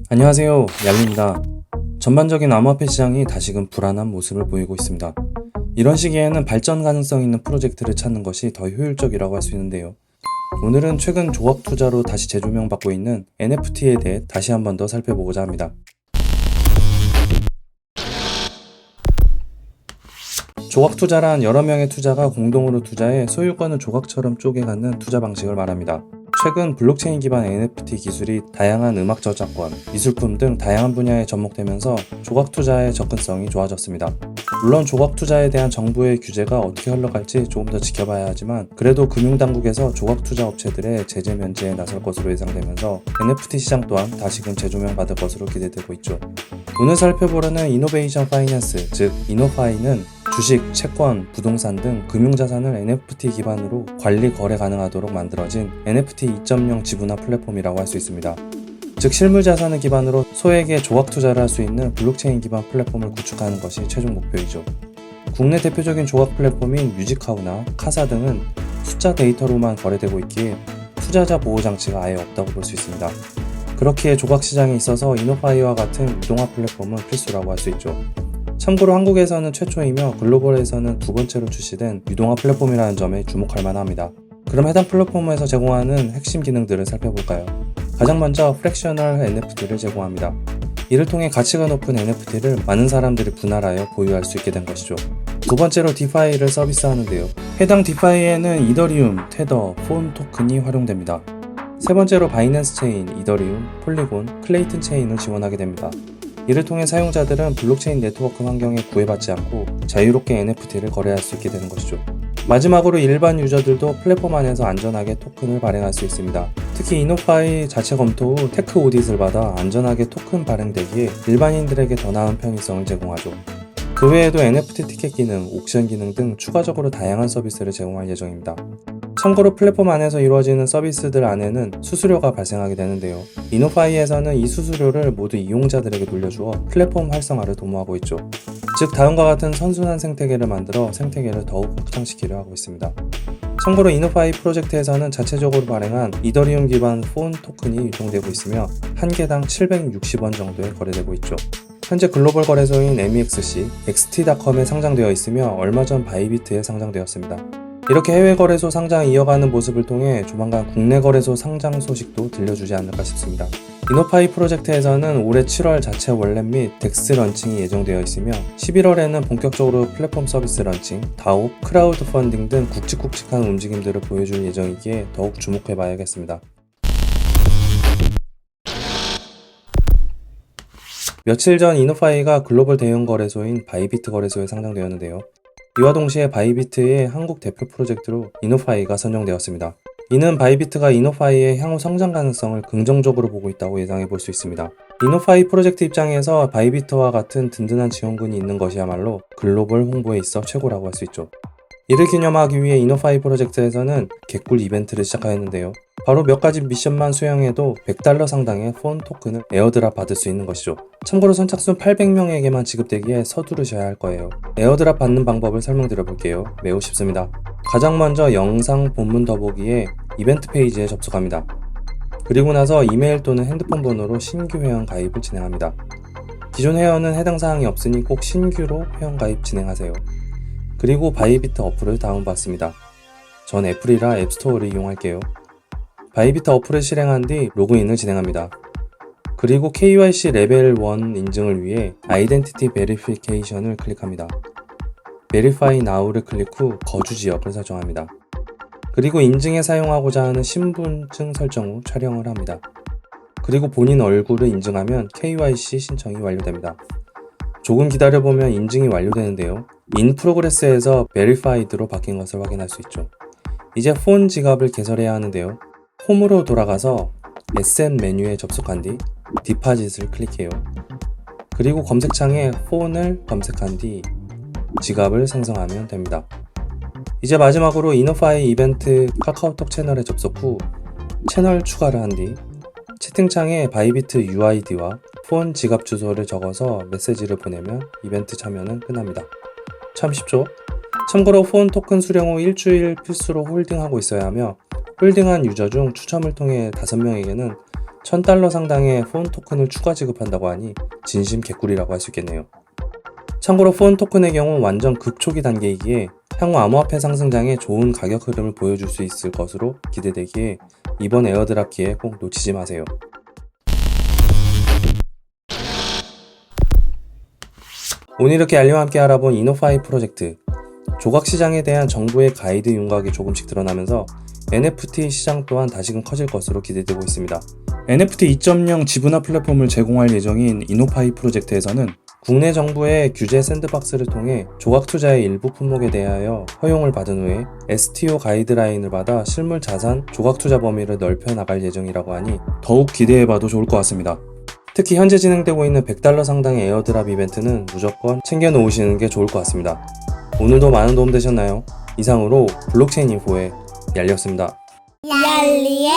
안녕하세요, 얄리입니다. 전반적인 암호화폐 시장이 다시금 불안한 모습을 보이고 있습니다. 이런 시기에는 발전 가능성 있는 프로젝트를 찾는 것이 더 효율적이라고 할 수 있는데요. 오늘은 최근 조각 투자로 다시 재조명받고 있는 NFT에 대해 다시 한 번 더 살펴보고자 합니다. 조각 투자란 여러 명의 투자가 공동으로 투자해 소유권을 조각처럼 쪼개가는 투자 방식을 말합니다. 최근 블록체인 기반 NFT 기술이 다양한 음악 저작권, 미술품 등 다양한 분야에 접목되면서 조각 투자의 접근성이 좋아졌습니다. 물론 조각 투자에 대한 정부의 규제가 어떻게 흘러갈지 조금 더 지켜봐야 하지만 그래도 금융당국에서 조각 투자 업체들의 제재 면제에 나설 것으로 예상되면서 NFT 시장 또한 다시금 재조명받을 것으로 기대되고 있죠. 오늘 살펴보려는 이노베이션 파이낸스, 즉 이노파이는 주식, 채권, 부동산 등 금융자산을 NFT 기반으로 관리, 거래 가능하도록 만들어진 NFT 2.0 지분화 플랫폼이라고 할 수 있습니다. 즉 실물자산을 기반으로 소액의 조각 투자를 할 수 있는 블록체인 기반 플랫폼을 구축하는 것이 최종 목표이죠. 국내 대표적인 조각 플랫폼인 뮤직하우나 카사 등은 숫자 데이터로만 거래되고 있기에 투자자 보호 장치가 아예 없다고 볼 수 있습니다. 그렇기에 조각 시장에 있어서 이노파이와 같은 유동화 플랫폼은 필수라고 할 수 있죠. 참고로 한국에서는 최초이며 글로벌에서는 두 번째로 출시된 유동화 플랫폼이라는 점에 주목할 만합니다. 그럼 해당 플랫폼에서 제공하는 핵심 기능들을 살펴볼까요? 가장 먼저 프랙셔널 NFT를 제공합니다. 이를 통해 가치가 높은 NFT를 많은 사람들이 분할하여 보유할 수 있게 된 것이죠. 두 번째로 디파이를 서비스하는데요. 해당 디파이에는 이더리움, 테더, 폰 토큰이 활용됩니다. 세 번째로 바이낸스 체인, 이더리움, 폴리곤, 클레이튼 체인을 지원하게 됩니다. 이를 통해 사용자들은 블록체인 네트워크 환경에 구애받지 않고 자유롭게 NFT를 거래할 수 있게 되는 것이죠. 마지막으로 일반 유저들도 플랫폼 안에서 안전하게 토큰을 발행할 수 있습니다. 특히 이노파이 자체 검토 후 테크 오딧을 받아 안전하게 토큰 발행되기에 일반인들에게 더 나은 편의성을 제공하죠. 그 외에도 NFT 티켓 기능, 옥션 기능 등 추가적으로 다양한 서비스를 제공할 예정입니다. 참고로 플랫폼 안에서 이루어지는 서비스들 안에는 수수료가 발생하게 되는데요. 이노파이에서는 이 수수료를 모두 이용자들에게 돌려주어 플랫폼 활성화를 도모하고 있죠. 즉 다음과 같은 선순환 생태계를 만들어 생태계를 더욱 확장시키려 하고 있습니다. 참고로 이노파이 프로젝트에서는 자체적으로 발행한 이더리움 기반 폰 토큰이 유통되고 있으며 한 개당 760원 정도에 거래되고 있죠. 현재 글로벌 거래소인 MEXC, XT.com에 상장되어 있으며 얼마 전 바이비트에 상장되었습니다. 이렇게 해외 거래소 상장 이어가는 모습을 통해 조만간 국내 거래소 상장 소식도 들려주지 않을까 싶습니다. 이노파이 프로젝트에서는 올해 7월 자체 월렛 및 덱스 런칭이 예정되어 있으며 11월에는 본격적으로 플랫폼 서비스 런칭, 다오, 크라우드 펀딩 등 굵직굵직한 움직임들을 보여줄 예정이기에 더욱 주목해봐야겠습니다. 며칠 전 이노파이가 글로벌 대형 거래소인 바이비트 거래소에 상장되었는데요. 이와 동시에 바이비트의 한국 대표 프로젝트로 이노파이가 선정되었습니다. 이는 바이비트가 이노파이의 향후 성장 가능성을 긍정적으로 보고 있다고 예상해 볼 수 있습니다. 이노파이 프로젝트 입장에서 바이비트와 같은 든든한 지원군이 있는 것이야말로 글로벌 홍보에 있어 최고라고 할 수 있죠. 이를 기념하기 위해 이노파이 프로젝트에서는 개꿀 이벤트를 시작하였는데요. 바로 몇 가지 미션만 수행해도 $100 상당의 폰 토큰을 에어드랍 받을 수 있는 것이죠. 참고로 선착순 800명에게만 지급되기에 서두르셔야 할 거예요. 에어드랍 받는 방법을 설명드려 볼게요. 매우 쉽습니다. 가장 먼저 영상 본문 더보기에 이벤트 페이지에 접속합니다. 그리고 나서 이메일 또는 핸드폰 번호로 신규 회원 가입을 진행합니다. 기존 회원은 해당 사항이 없으니 꼭 신규로 회원 가입 진행하세요. 그리고 바이비트 어플을 다운받습니다. 전 애플이라 앱스토어를 이용할게요. 바이비트 어플을 실행한 뒤 로그인을 진행합니다. 그리고 KYC 레벨 1 인증을 위해 아이덴티티 베리피케이션을 클릭합니다. Verify Now를 클릭 후 거주 지역을 설정합니다. 그리고 인증에 사용하고자 하는 신분증 설정 후 촬영을 합니다. 그리고 본인 얼굴을 인증하면 KYC 신청이 완료됩니다. 조금 기다려보면 인증이 완료되는데요. In Progress에서 Verified로 바뀐 것을 확인할 수 있죠. 이제 폰 지갑을 개설해야 하는데요. 홈으로 돌아가서 Asset 메뉴에 접속한 뒤 디파짓을 클릭해요. 그리고 검색창에 폰을 검색한 뒤 지갑을 생성하면 됩니다. 이제 마지막으로 이노파이 이벤트 카카오톡 채널에 접속 후 채널 추가를 한 뒤 채팅창에 바이비트 UID와 폰 지갑 주소를 적어서 메시지를 보내면 이벤트 참여는 끝납니다. 참 쉽죠? 참고로 폰 토큰 수령 후 일주일 필수로 홀딩하고 있어야 하며 홀딩한 유저 중 추첨을 통해 5명에게는 $1000 상당의 폰 토큰을 추가 지급한다고 하니 진심 개꿀이라고 할 수 있겠네요. 참고로 폰 토큰의 경우 완전 극초기 단계이기에 향후 암호화폐 상승장에 좋은 가격 흐름을 보여줄 수 있을 것으로 기대되기에 이번 에어드랍 기회 꼭 놓치지 마세요. 오늘 이렇게 알림과 함께 알아본 이노파이 프로젝트. 조각 시장에 대한 정부의 가이드 윤곽이 조금씩 드러나면서 NFT 시장 또한 다시금 커질 것으로 기대되고 있습니다. NFT 2.0 지분화 플랫폼을 제공할 예정인 이노파이 프로젝트에서는 국내 정부의 규제 샌드박스를 통해 조각 투자의 일부 품목에 대하여 허용을 받은 후에 STO 가이드라인을 받아 실물 자산 조각 투자 범위를 넓혀 나갈 예정이라고 하니 더욱 기대해봐도 좋을 것 같습니다. 특히 현재 진행되고 있는 $100 상당의 에어드랍 이벤트는 무조건 챙겨 놓으시는 게 좋을 것 같습니다. 오늘도 많은 도움 되셨나요? 이상으로 블록체인 인포의 얄리였습니다. 얄리의